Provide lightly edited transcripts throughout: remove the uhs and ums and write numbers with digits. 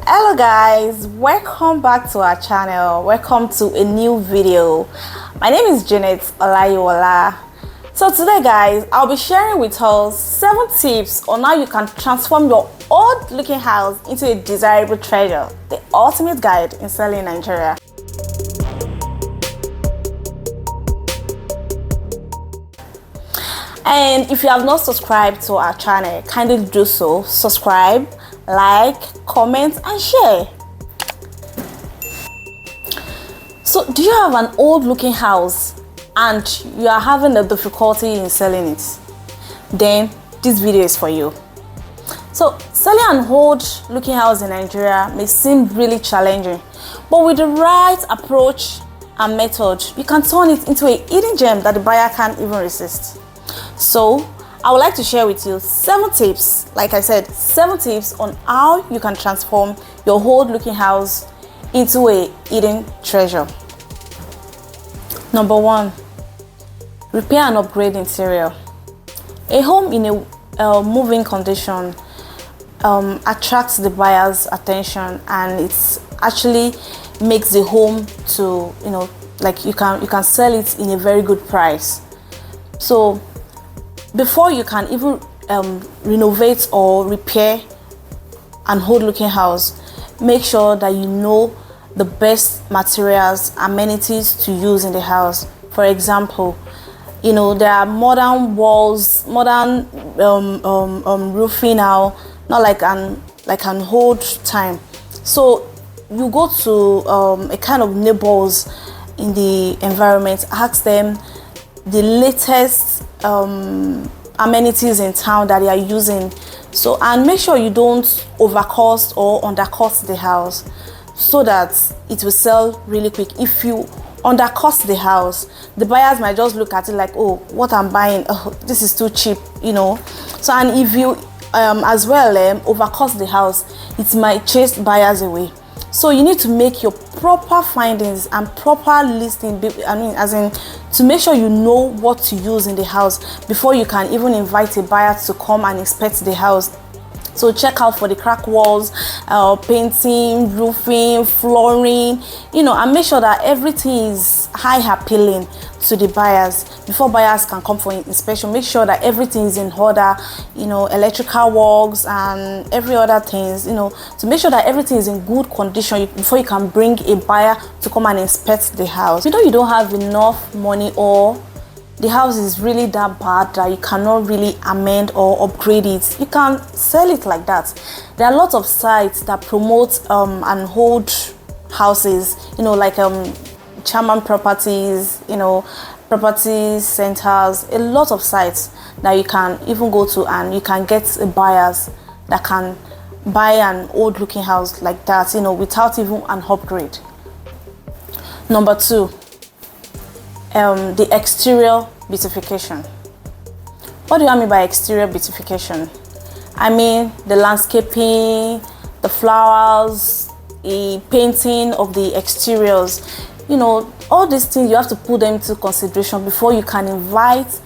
Hello guys, welcome back to our channel. Welcome to a new video. My name is Janet Olayiwola. So today guys, I'll be sharing with us 7 tips on how you can transform your old looking house into a desirable treasure, the ultimate guide in selling in Nigeria. And if you have not subscribed to our channel, kindly do so. Subscribe, like, comment and share. So do you have an old looking house and you are having a difficulty in selling it? Then this video is for you. So selling an old looking house in Nigeria may seem really challenging, but with the right approach and method, you can turn it into a hidden gem that the buyer can't even resist. So I would like to share with you 7 tips, like I said, 7 tips on how you can transform your old looking house into a hidden treasure. Number 1, repair and upgrade interior. A home in a moving condition attracts the buyer's attention, and it actually makes the home to, like you can sell it in a very good price. So before you can even renovate or repair an old looking house, make sure that you know the best materials, amenities to use in the house. For example, there are modern walls, modern roofing now, not like an old time. So you go to a kind of neighbors in the environment, ask them the latest amenities in town that they are using, and make sure you don't overcost or undercut the house so that it will sell really quick. If you undercut the house, the buyers might just look at it like, oh, what I'm buying, oh, this is too cheap, So, and if you as well overcost the house, it might chase buyers away. So you need to make your proper findings and proper listing, to make sure you know what to use in the house before you can even invite a buyer to come and inspect the house. So check out for the crack walls, painting, roofing, flooring, and make sure that everything is high appealing to the buyers before buyers can come for inspection. Make sure that everything is in order, electrical works and every other things, to make sure that everything is in good condition before you can bring a buyer to come and inspect the house. You don't have enough money, or the house is really that bad that you cannot really amend or upgrade it, you can sell it like that. There are lots of sites that promote and hold houses, like chaman properties, property centers, a lot of sites that you can even go to, and you can get buyers that can buy an old looking house like that, without even an upgrade. Number 2, the exterior beautification. What do I mean by exterior beautification? I mean the landscaping, the flowers, the painting of the exteriors. All these things, you have to put them into consideration before you can invite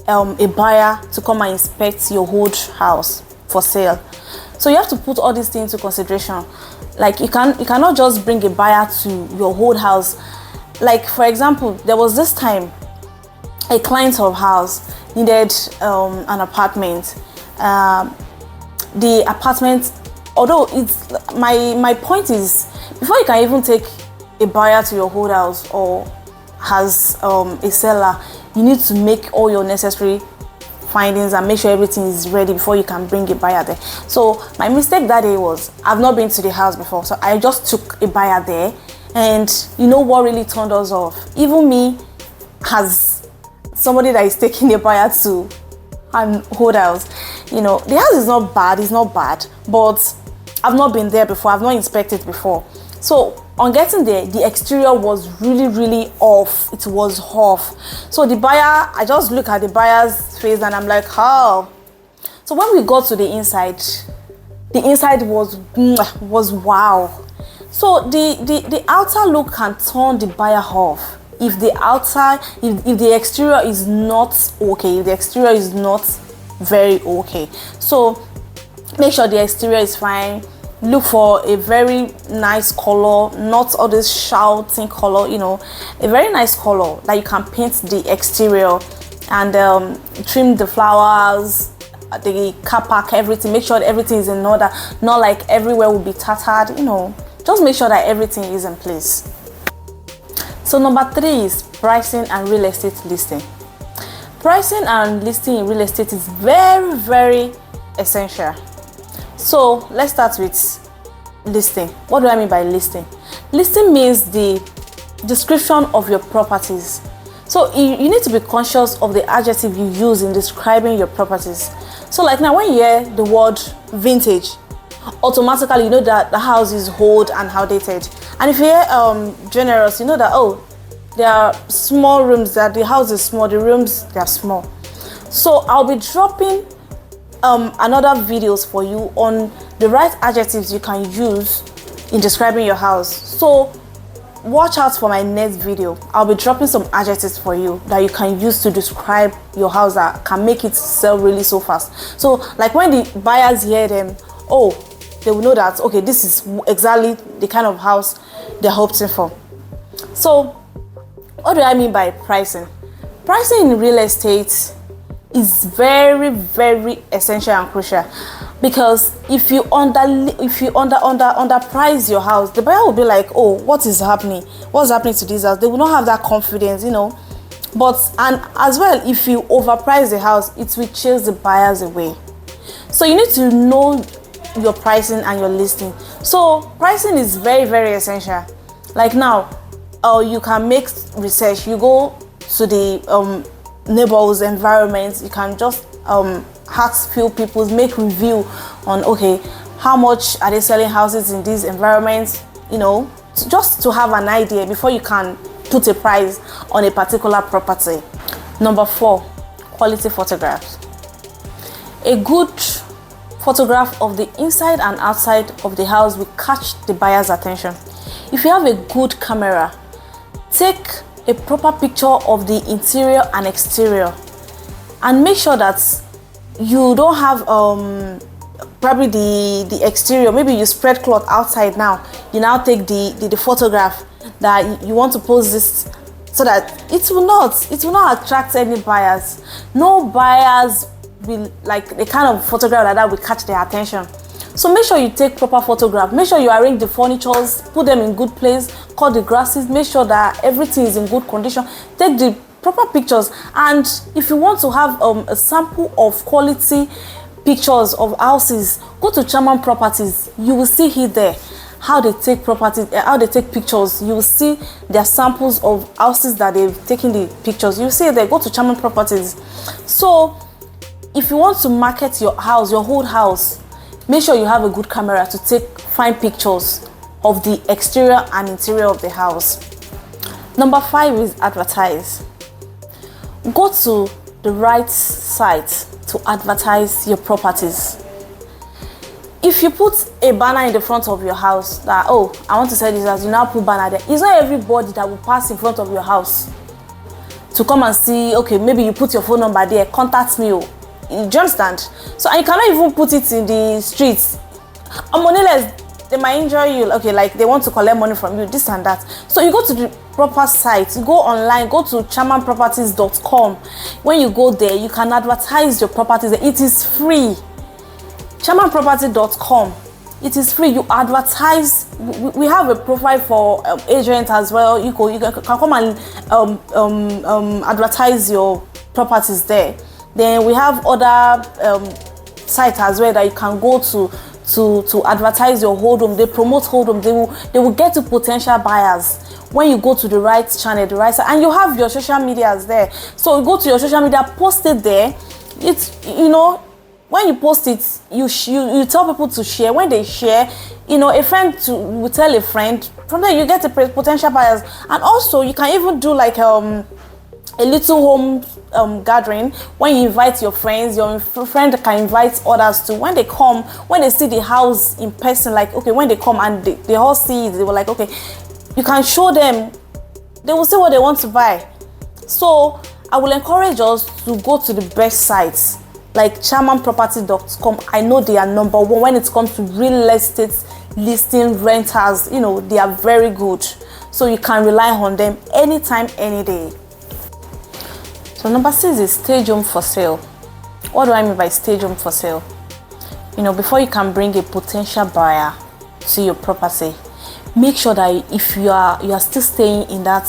a buyer to come and inspect your old house for sale. So you have to put all these things into consideration. Like you cannot just bring a buyer to your old house. Like for example, there was this time a client of ours needed an apartment. The apartment, although it's my point is, before you can even take a buyer to your old house or has a seller, you need to make all your necessary findings and make sure everything is ready before you can bring a buyer there. So my mistake that day was, I've not been to the house before, so I just took a buyer there. And what really turned us off? Even me, as somebody that is taking a buyer to an old house, the house is not bad, it's not bad, but I've not been there before, I've not inspected before. So on getting there, the exterior was really, really off. It was off. So the buyer, I just look at the buyer's face and I'm like, oh. So when we got to the inside was wow. So the outer look can turn the buyer off if the exterior is not okay, if the exterior is not very okay. So make sure the exterior is fine, look for a very nice color, not all this shouting color, you know, a very nice color that you can paint the exterior, and trim the flowers, the car park, everything. Make sure that everything is in order, not like everywhere will be tattered, you know. Just make sure that everything is in place. So number 3 is pricing and real estate listing. Pricing and listing in real estate is very, very essential. So let's start with listing. What do I mean by listing? Listing means the description of your properties. So you need to be conscious of the adjective you use in describing your properties. So like now, when you hear the word vintage, automatically you know that the house is old and outdated. And if you hear generous, you know that, oh, there are small rooms, that the house is small, the rooms, they are small. So I'll be dropping another videos for you on the right adjectives you can use in describing your house. So watch out for my next video. I'll be dropping some adjectives for you that you can use to describe your house that can make it sell really so fast. So like when the buyers hear them, oh, they will know that, okay, this is exactly the kind of house they're hoping for. So what do I mean by pricing? Pricing in real estate is very, very essential and crucial, because if you underprice your house, the buyer will be like, oh, what is happening? What's happening to this house? They will not have that confidence, you know. And as well, if you overprice the house, it will chase the buyers away. So you need to know your pricing and your listing. So pricing is very, very essential. Like now, you can make research. You go to the neighborhoods, environments. You can just ask few people, make review on, okay, how much are they selling houses in these environments, you know, just to have an idea before you can put a price on a particular property. Number 4, quality photographs. A good photograph of the inside and outside of the house will catch the buyer's attention. If you have a good camera, take a proper picture of the interior and exterior, and make sure that you don't have probably the exterior, maybe you spread cloth outside. Now you now take the photograph that you want to post this, so that it will not attract any buyers. No buyers will like the kind of photograph like that will catch their attention. So make sure you take proper photograph. Make sure you arrange the furnitures, put them in good place, cut the grasses, make sure that everything is in good condition. Take the proper pictures. And if you want to have a sample of quality pictures of houses, go to Chaman Properties. You will see here there how they take properties, how they take pictures. You will see their samples of houses that they've taken the pictures. You will see there. Go to Chaman Properties. So if you want to market your house, your whole house, make sure you have a good camera to take fine pictures of the exterior and interior of the house. Number 5 is advertise. Go to the right site to advertise your properties. If you put a banner in the front of your house that, oh, I want to sell this house, you now put banner there. It's not everybody that will pass in front of your house to come and see, okay, maybe you put your phone number there, contact me. Do you understand? So, and you cannot even put it in the streets. Moneyless, they might injure you. Okay, like they want to collect money from you, this and that. So you go to the proper site, you go online, go to chamanpropertiesltd.com. When you go there, you can advertise your properties. It is free. chamanpropertiesltd.com. It is free. You advertise. We have a profile for agents as well. You can come and advertise your properties there. Then we have other sites as well that you can go to advertise your hold home. They promote hold home. They will get to potential buyers when you go to the right channel, the right side, and you have your social medias there. So you go to your social media, post it there. It's, you know, when you post it, you tell people to share. When they share, you know, a friend will tell a friend. From there, you get the potential buyers, and also you can even do like a little home gathering. When you invite your friends, your friend can invite others too. When they come, when they see the house in person, like, okay, when they come and they all see it, they were like, okay, you can show them, they will see what they want to buy. So I will encourage us to go to the best sites like chamanpropertiesltd.com, I know they are number one when it comes to real estate listing renters. You know, they are very good, so you can rely on them anytime, any day. So number 6 is stage home for sale. What do I mean by stage home for sale? You know, before you can bring a potential buyer to your property, make sure that if you are still staying in that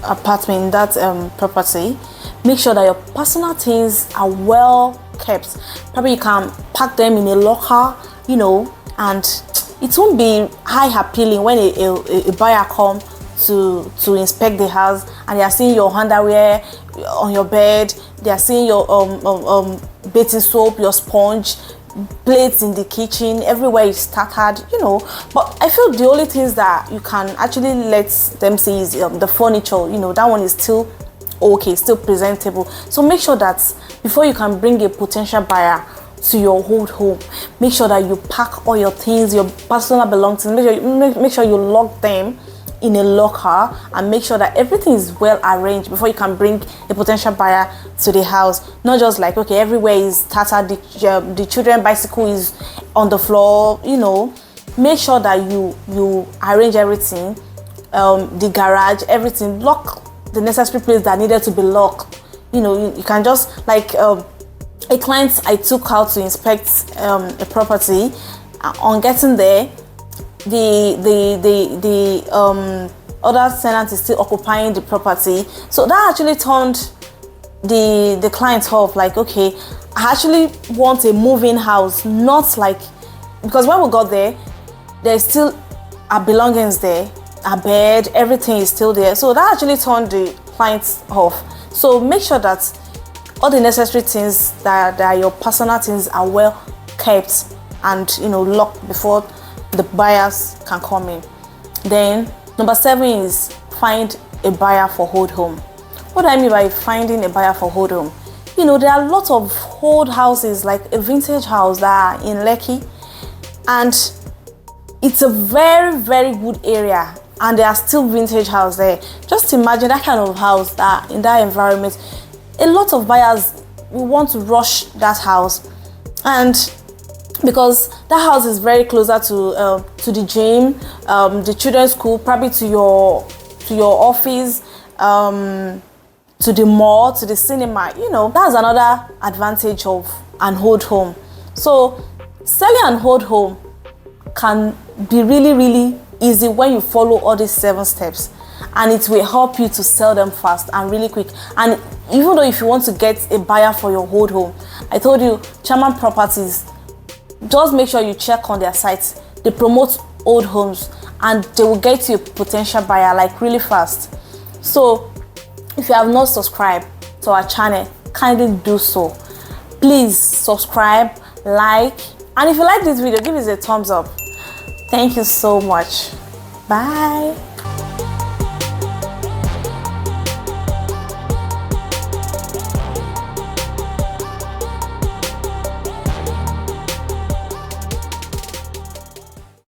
apartment, in that property, make sure that your personal things are well kept. Probably you can pack them in a locker, you know, and it won't be high appealing when a buyer comes to inspect the house and they are seeing your underwear on your bed, they are seeing your bathing soap, your sponge, plates in the kitchen, everywhere is scattered, you know. But I feel the only things that you can actually let them see is the furniture, you know, that one is still okay, still presentable. So make sure that before you can bring a potential buyer to your old home, make sure that you pack all your things, your personal belongings, make sure you lock them in a locker and make sure that everything is well arranged before you can bring a potential buyer to the house. Not just like, okay, everywhere is tattered, the children bicycle is on the floor, you know. Make sure that you arrange everything, the garage, everything, lock the necessary place that needed to be locked. You know, you can just like a client I took out to inspect a property. On getting there, the other tenant is still occupying the property, so that actually turned the client off. Like, okay, I actually want a moving house, not like, because when we got there, there's still our belongings there, our bed, everything is still there. So that actually turned the clients off. So make sure that all the necessary things that are your personal things are well kept and, you know, locked before the buyers can come in. Then number 7 is find a buyer for old home. What do I mean by finding a buyer for old home? You know, there are a lot of old houses, like a vintage house that are in Lekki, and it's a very, very good area, and there are still vintage house there. Just imagine that kind of house, that in that environment, a lot of buyers will want to rush that house, and because that house is very closer to the gym, the children's school, probably to your office, to the mall, to the cinema. You know, that's another advantage of an old home. So selling an old home can be really, really easy when you follow all these 7 steps, and it will help you to sell them fast and really quick. And even though if you want to get a buyer for your old home, I told you, Chaman Properties, just make sure you check on their sites. They promote old homes and they will get you a potential buyer like really fast. So if you have not subscribed to our channel, kindly do so. Please subscribe, like, and if you like this video, give us a thumbs up. Thank you so much. Bye.